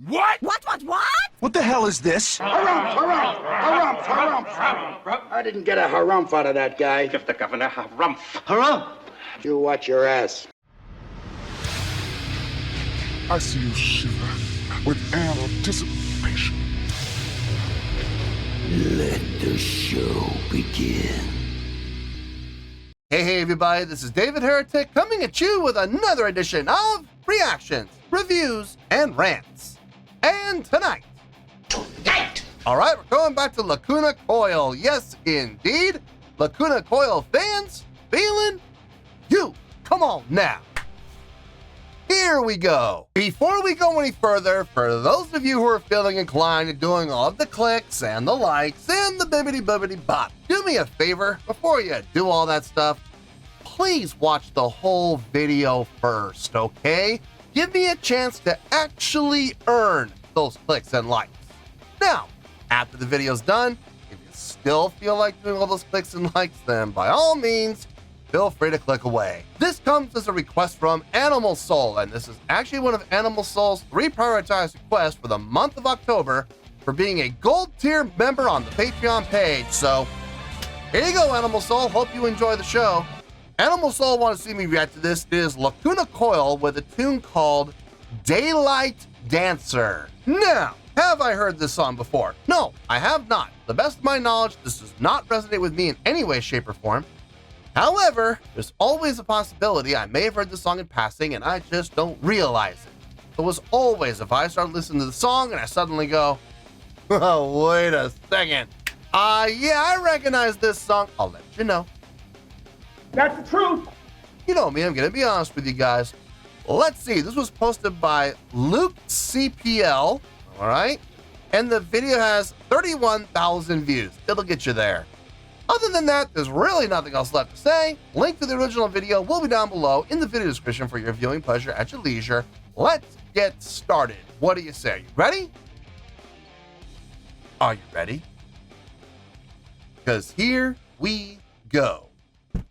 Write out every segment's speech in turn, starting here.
What? What? What the hell is this? Harumph. I didn't get a harumph out of that guy. Give the governor harumph. Harumph! You watch your ass. I see you shiver with anticipation. Let the show begin. Hey everybody, this is David Heretic coming at you with another edition of Reactions, Reviews, and Rants. And tonight, alright, we're going back to Lacuna Coil. Yes, indeed. Lacuna Coil fans, feeling you. Come on now. Here we go. Before we go any further, for those of you who are feeling inclined to doing all of the clicks and the likes and the bibbity bop, do me a favor before you do all that stuff. Please watch the whole video first, okay? Give me a chance to actually earn those clicks and likes. Now, after the video's done, if you still feel like doing all those clicks and likes, then by all means, feel free to click away. This comes as a request from Animal Soul, and this is actually one of Animal Soul's 3 prioritized requests for the month of October for being a gold tier member on the Patreon page. So, here you go, Animal Soul. Hope you enjoy the show. Animal Soul wants to see me react to this. It is Lacuna Coil with a tune called Daylight Dancer. Now, have I heard this song before? No, I have not. To the best of my knowledge, this does not resonate with me in any way, shape, or form. However, there's always a possibility I may have heard the song in passing and I just don't realize it. So as always, if I start listening to the song and I suddenly go, oh, wait a second. Yeah, I recognize this song, I'll let you know. That's the truth. You know me, I'm gonna be honest with you guys. Let's see, this was posted by Luke CPL, all right? And the video has 31,000 views. It'll get you there. Other than that, there's really nothing else left to say. Link to the original video will be down below in the video description for your viewing pleasure at your leisure. Let's get started. What do you say? Are you ready? Are you ready? Because here we go.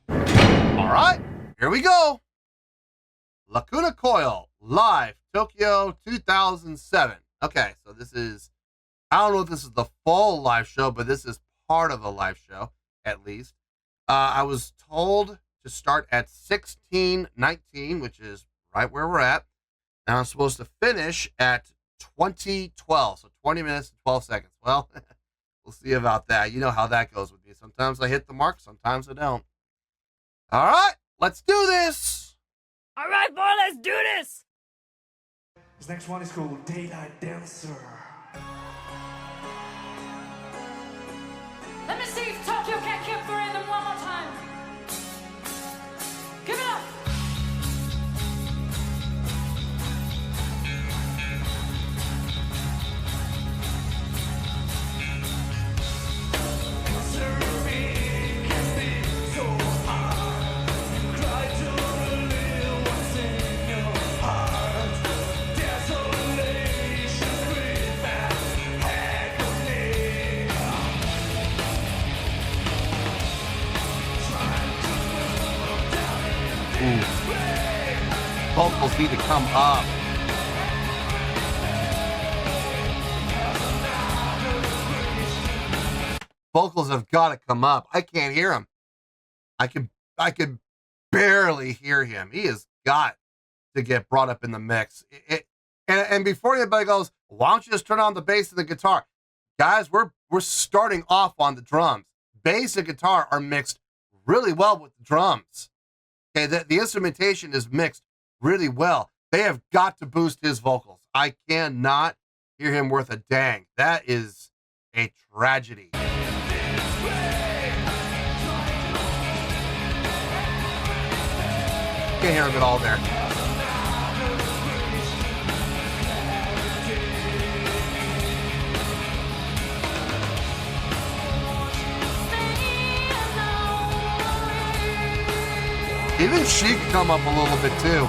All right, here we go. Lacuna Coil, live, Tokyo 2007. Okay, so this is, I don't know if this is the full live show, but this is part of the live show, at least. I was told to start at 16:19, which is right where we're at. And I'm supposed to finish at 20:12, so 20 minutes and 12 seconds. Well, we'll see about that. You know how that goes with me. Sometimes I hit the mark, sometimes I don't. All right, let's do this. All right, boy, let's do this. This next one is called Daylight Dancer. Let me see if Tokyo can keep the rhythm one more time. Give it up. Vocals need to come up. Vocals have got to come up. I can't hear him. I could barely hear him. He has got to get brought up in the mix. And before anybody goes, why don't you just turn on the bass and the guitar? Guys, we're starting off on the drums. Bass and guitar are mixed really well with the drums. Okay, the instrumentation is mixed really well. They have got to boost his vocals. I cannot hear him worth a dang. That is a tragedy. Can't hear him at all there. Even she could come up a little bit too.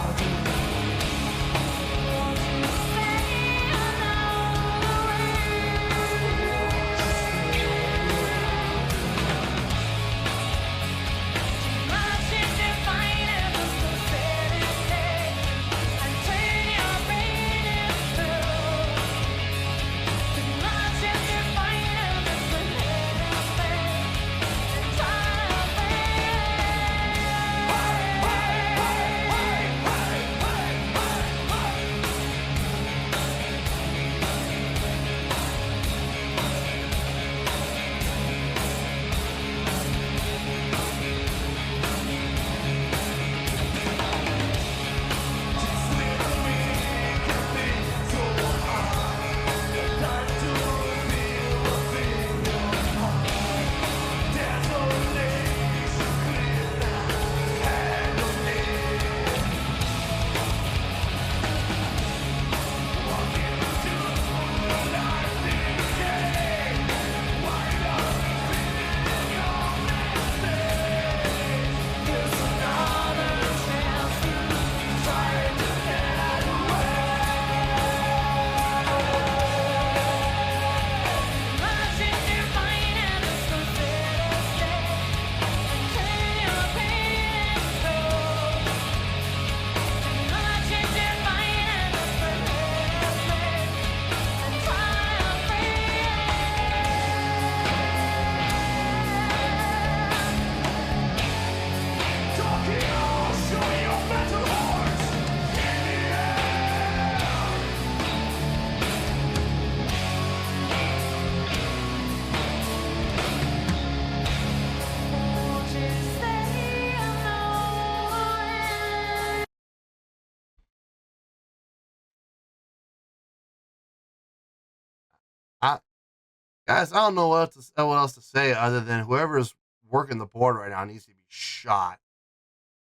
Guys, I don't know what else to say other than whoever's working the board right now needs to be shot.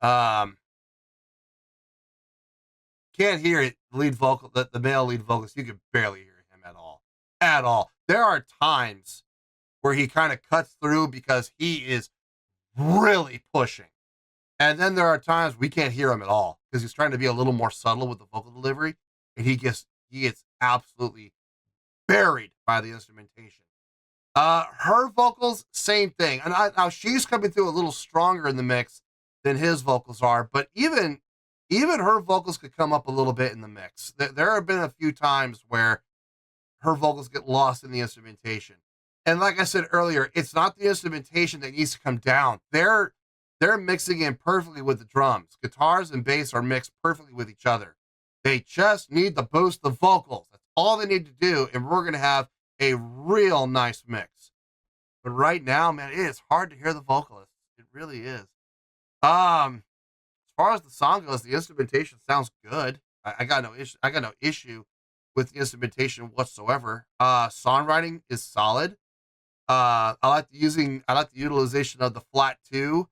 Can't hear it. Lead vocal, the male lead vocalist, you can barely hear him at all. At all. There are times where he kind of cuts through because he is really pushing. And then there are times we can't hear him at all because he's trying to be a little more subtle with the vocal delivery, and he gets absolutely buried by the instrumentation. Her vocals, same thing. And now she's coming through a little stronger in the mix than his vocals are, but even her vocals could come up a little bit in the mix. There have been a few times where her vocals get lost in the instrumentation. And like I said earlier, it's not the instrumentation that needs to come down. They're mixing in perfectly with the drums. Guitars and bass are mixed perfectly with each other. They just need to boost the vocals. That's all they need to do, and we're going to have a real nice mix. But right now, man, it is hard to hear the vocalists. It really is. As far as the song goes, the instrumentation sounds good. I got no issue. I got no issue with the instrumentation whatsoever. Songwriting is solid. I like the utilization of the flat 2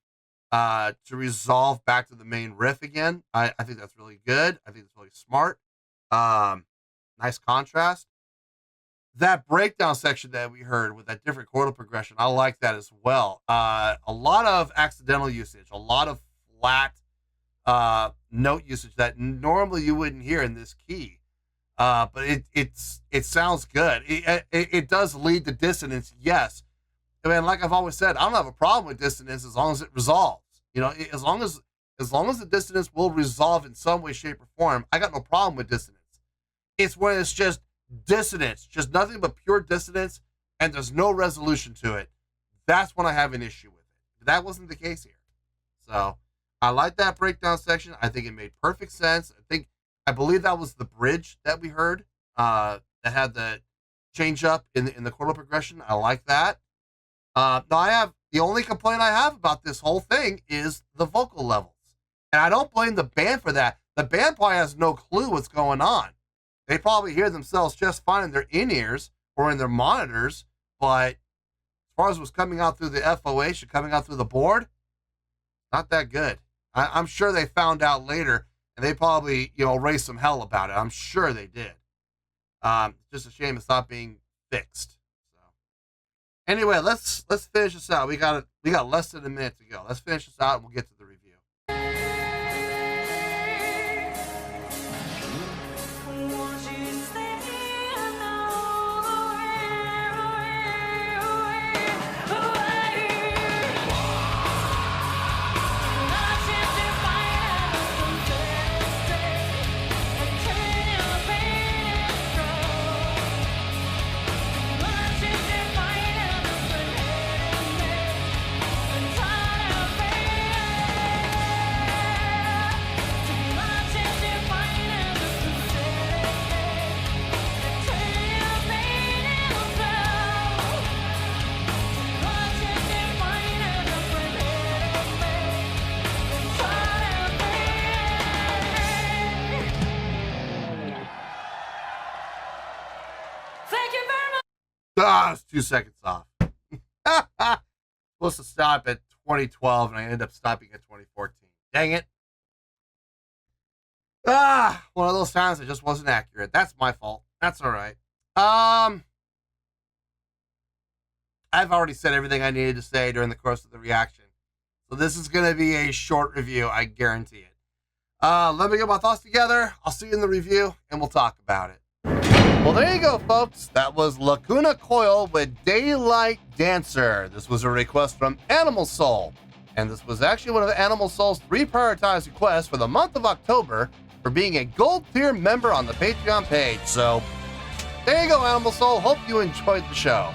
to resolve back to the main riff again. I think that's really good. I think it's really smart. Nice contrast. That breakdown section that we heard with that different chordal progression, I like that as well. A lot of accidental usage, a lot of flat note usage that normally you wouldn't hear in this key. But it sounds good. It does lead to dissonance, yes. I mean, like I've always said, I don't have a problem with dissonance as long as it resolves. You know, as long as the dissonance will resolve in some way, shape, or form, I got no problem with dissonance. It's when it's just dissonance, just nothing but pure dissonance, and there's no resolution to it. That's when I have an issue with it. But that wasn't the case here. So I like that breakdown section. I think it made perfect sense. I believe that was the bridge that we heard that had the change up in the chordal progression. I like that. Now the only complaint I have about this whole thing is the vocal levels. And I don't blame the band for that. The band probably has no clue what's going on. They probably hear themselves just fine in their in-ears or in their monitors, but as far as what's coming out through the FOH and coming out through the board, not that good. I'm sure they found out later, and they probably, raised some hell about it. I'm sure they did. Just a shame it's not being fixed. So, anyway, let's finish this out. We got less than a minute to go. Let's finish this out, and we'll get to the review. It's 2 seconds off. Supposed to stop at 2012, and I ended up stopping at 2014. Dang it. One of those times that just wasn't accurate. That's my fault. That's all right. I've already said everything I needed to say during the course of the reaction. So this is going to be a short review. I guarantee it. Let me get my thoughts together. I'll see you in the review, and we'll talk about it. Well, there you go, folks. That was Lacuna Coil with Daylight Dancer. This was a request from Animal Soul. And this was actually one of Animal Soul's 3 prioritized requests for the month of October for being a gold tier member on the Patreon page. So, there you go, Animal Soul. Hope you enjoyed the show.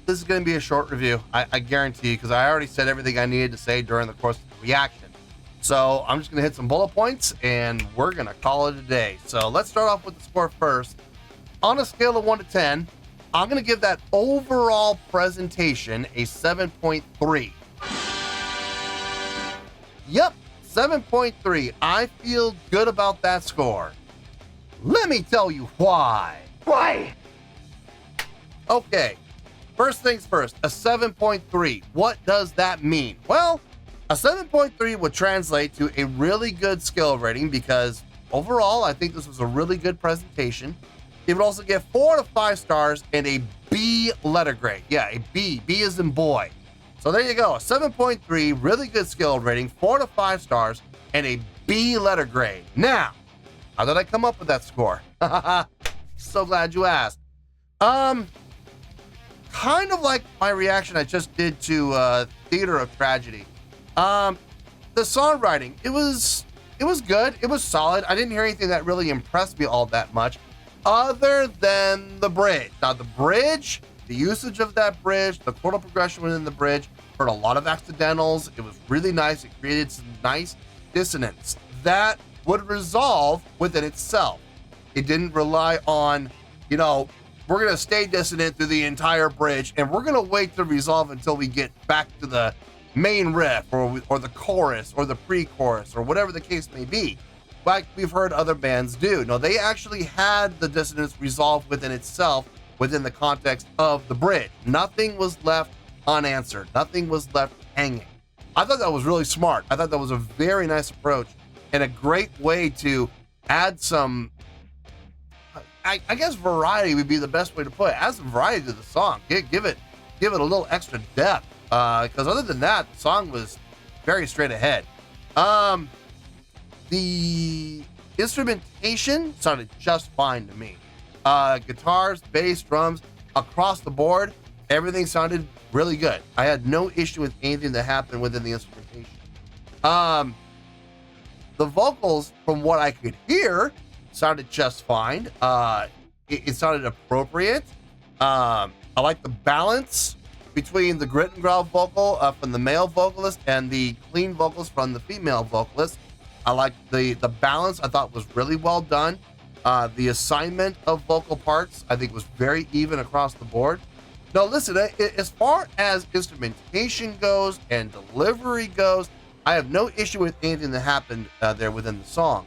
This is going to be a short review. I guarantee you, because I already said everything I needed to say during the course of the reaction. So I'm just going to hit some bullet points, and we're going to call it a day. So let's start off with the score first. On a scale of 1 to 10, I'm going to give that overall presentation a 7.3. Yep, 7.3. I feel good about that score. Let me tell you why. Why? Okay, first things first, a 7.3. What does that mean? Well, a 7.3 would translate to a really good skill rating because overall, I think this was a really good presentation. It would also get 4 to 5 stars and a B letter grade. Yeah, a B. B is in boy. So there you go, a 7.3, really good skill rating, 4 to 5 stars, and a B letter grade. Now, how did I come up with that score? So glad you asked. Kind of like my reaction I just did to Theater of Tragedy. The songwriting, it was good. It was solid. I didn't hear anything that really impressed me all that much, other than the bridge. Now, the bridge, the usage of that bridge, the chordal progression within the bridge, heard a lot of accidentals. It was really nice. It created some nice dissonance that would resolve within itself. It didn't rely on, you know, we're going to stay dissonant through the entire bridge, and we're going to wait to resolve until we get back to the main riff or the chorus or the pre-chorus or whatever the case may be, like we've heard other bands do. No, they actually had the dissonance resolved within itself within the context of the bridge. Nothing was left unanswered. Nothing was left hanging. I thought that was really smart. I thought that was a very nice approach and a great way to add some, I guess variety would be the best way to put it. Add some variety to the song. Give it a little extra depth. Because other than that, the song was very straight ahead. The instrumentation sounded just fine to me. Guitars, bass, drums, across the board, everything sounded really good. I had no issue with anything that happened within the instrumentation. The vocals, from what I could hear, sounded just fine. It sounded appropriate. I like the balance between the grit and growl vocal from the male vocalist and the clean vocals from the female vocalist. I like the balance. I thought was really well done. The assignment of vocal parts, I think, was very even across the board. Now, listen, as far as instrumentation goes and delivery goes, I have no issue with anything that happened there within the song.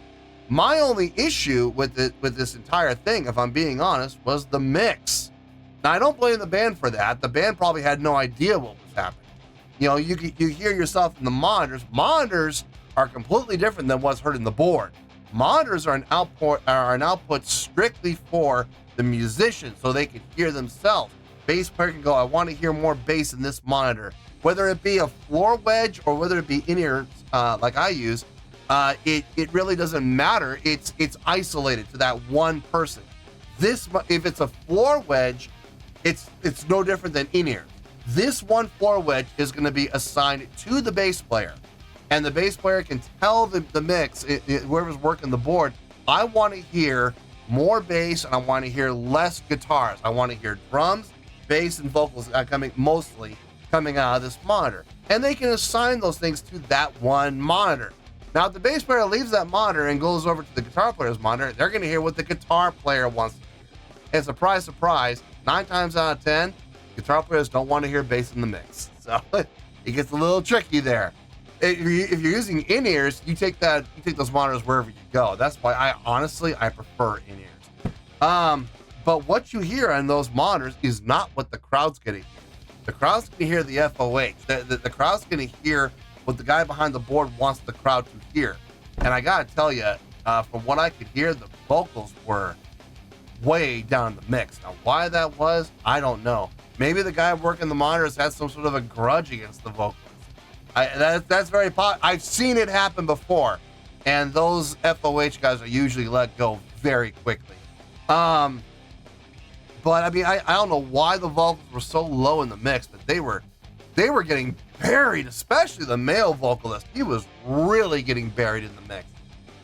My only issue with this entire thing, if I'm being honest, was the mix. Now, I don't blame the band for that. The band probably had no idea what was happening. You know, you hear yourself in the monitors. Monitors are completely different than what's heard in the board. Monitors are an output strictly for the musician, so they can hear themselves. Bass player can go, I want to hear more bass in this monitor. Whether it be a floor wedge or whether it be in-ear like I use, it really doesn't matter. It's isolated to that one person. If it's a floor wedge, it's no different than in-ear. This one floor wedge is going to be assigned to the bass player, and the bass player can tell the mix, whoever's working the board, I want to hear more bass and I want to hear less guitars. I want to hear drums, bass, and vocals mostly coming out of this monitor. And they can assign those things to that one monitor. Now, if the bass player leaves that monitor and goes over to the guitar player's monitor, they're going to hear what the guitar player wants to hear. And surprise, surprise, 9 times out of 10, guitar players don't want to hear bass in the mix. So it gets a little tricky there. If you're using in-ears, you take those monitors wherever you go. That's why I prefer in-ears. But what you hear on those monitors is not what the crowd's going to hear. The crowd's going to hear the FOH. The crowd's going to hear what the guy behind the board wants the crowd to hear. And I got to tell you, from what I could hear, the vocals were way down the mix. Now, why that was, I don't know. Maybe the guy working the monitors had some sort of a grudge against the vocalists. That's very possible. I've seen it happen before, and those FOH guys are usually let go very quickly. But I mean, I don't know why the vocals were so low in the mix, but they were getting buried, especially the male vocalist. He was really getting buried in the mix.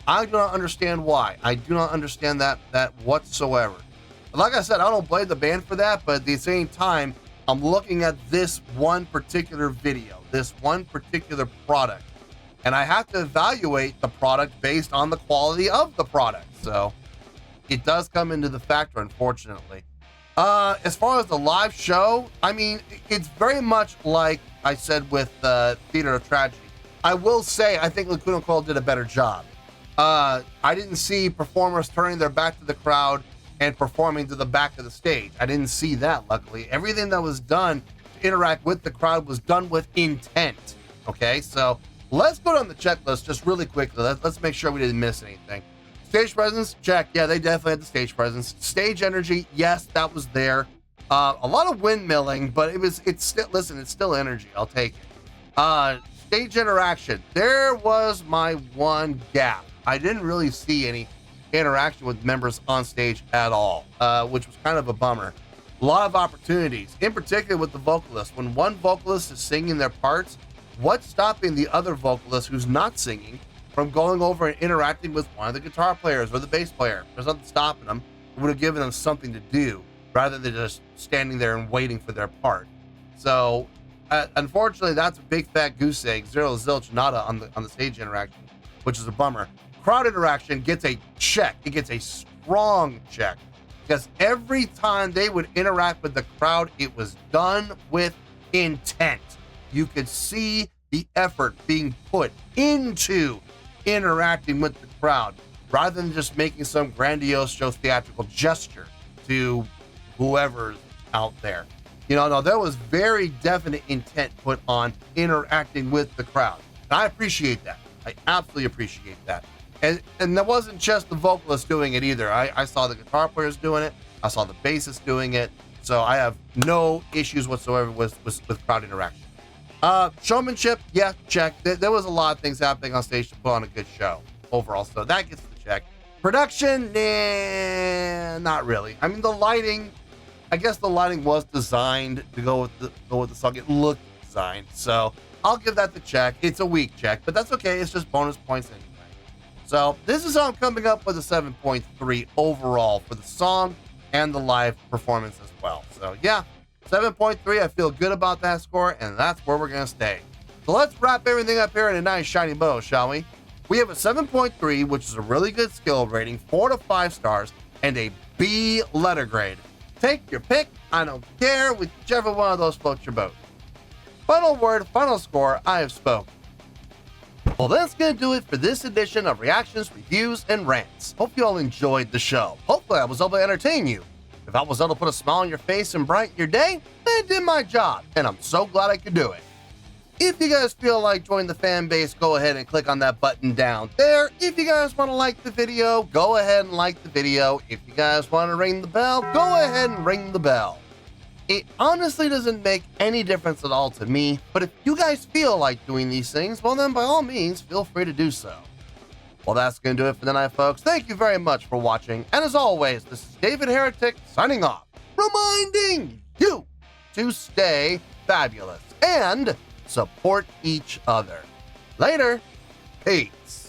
I do not understand why. I do not understand that whatsoever. Like I said, I don't blame the band for that, but at the same time, I'm looking at this one particular video, this one particular product, and I have to evaluate the product based on the quality of the product. So it does come into the factor, unfortunately. As far as the live show, I mean, it's very much like I said with Theater of Tragedy. I will say, I think Lacuna Coil did a better job. I didn't see performers turning their back to the crowd and performing to the back of the stage. I didn't see that, luckily. Everything that was done to interact with the crowd was done with intent. Okay, so let's go down the checklist just really quickly. Let's make sure we didn't miss anything. Stage presence, check. Yeah, they definitely had the stage presence. Stage energy, yes, that was there. A lot of windmilling, but it's still energy. I'll take it. Stage interaction. There was my one gap. I didn't really see any interaction with members on stage at all, which was kind of a bummer. A lot of opportunities, in particular with the vocalist. When one vocalist is singing their parts, what's stopping the other vocalist who's not singing from going over and interacting with one of the guitar players or the bass player? There's nothing stopping them. It would have given them something to do rather than just standing there and waiting for their part. So, unfortunately, that's a big fat goose egg, zero zilch nada on the stage interaction, which is a bummer. Crowd interaction gets a check. It gets a strong check because every time they would interact with the crowd, it was done with intent. You could see the effort being put into interacting with the crowd rather than just making some grandiose show theatrical gesture to whoever's out there. No, there was very definite intent put on interacting with the crowd. And I appreciate that. I absolutely appreciate that. And that wasn't just the vocalist doing it either. I saw the guitar players doing it. I saw the bassist doing it. So I have no issues whatsoever with crowd interaction. Showmanship, yeah, check. There was a lot of things happening on stage to put on a good show overall. So that gets the check. Production, nah, not really. I mean, the lighting, I guess the lighting was designed to go with the song. It looked designed. So I'll give that the check. It's a weak check, but that's okay. It's just bonus points anyway. So this is how I'm coming up with a 7.3 overall for the song and the live performance as well. So yeah, 7.3. I feel good about that score, and that's where we're going to stay. So let's wrap everything up here in a nice shiny bow, shall we? We have a 7.3, which is a really good skill rating, 4 to 5 stars, and a B letter grade. Take your pick. I don't care, whichever one of those floats your boat. Final word, final score, I have spoken. Well, that's going to do it for this edition of Reactions, Reviews, and Rants. Hope you all enjoyed the show. Hopefully I was able to entertain you. If I was able to put a smile on your face and brighten your day, then I did my job, and I'm so glad I could do it. If you guys feel like joining the fan base, go ahead and click on that button down there. If you guys want to like the video, go ahead and like the video. If you guys want to ring the bell, go ahead and ring the bell. It honestly doesn't make any difference at all to me, but if you guys feel like doing these things, well then by all means, feel free to do so. Well, that's going to do it for tonight, folks. Thank you very much for watching, and as always, this is David Heretic signing off, reminding you to stay fabulous and support each other. Later. Peace.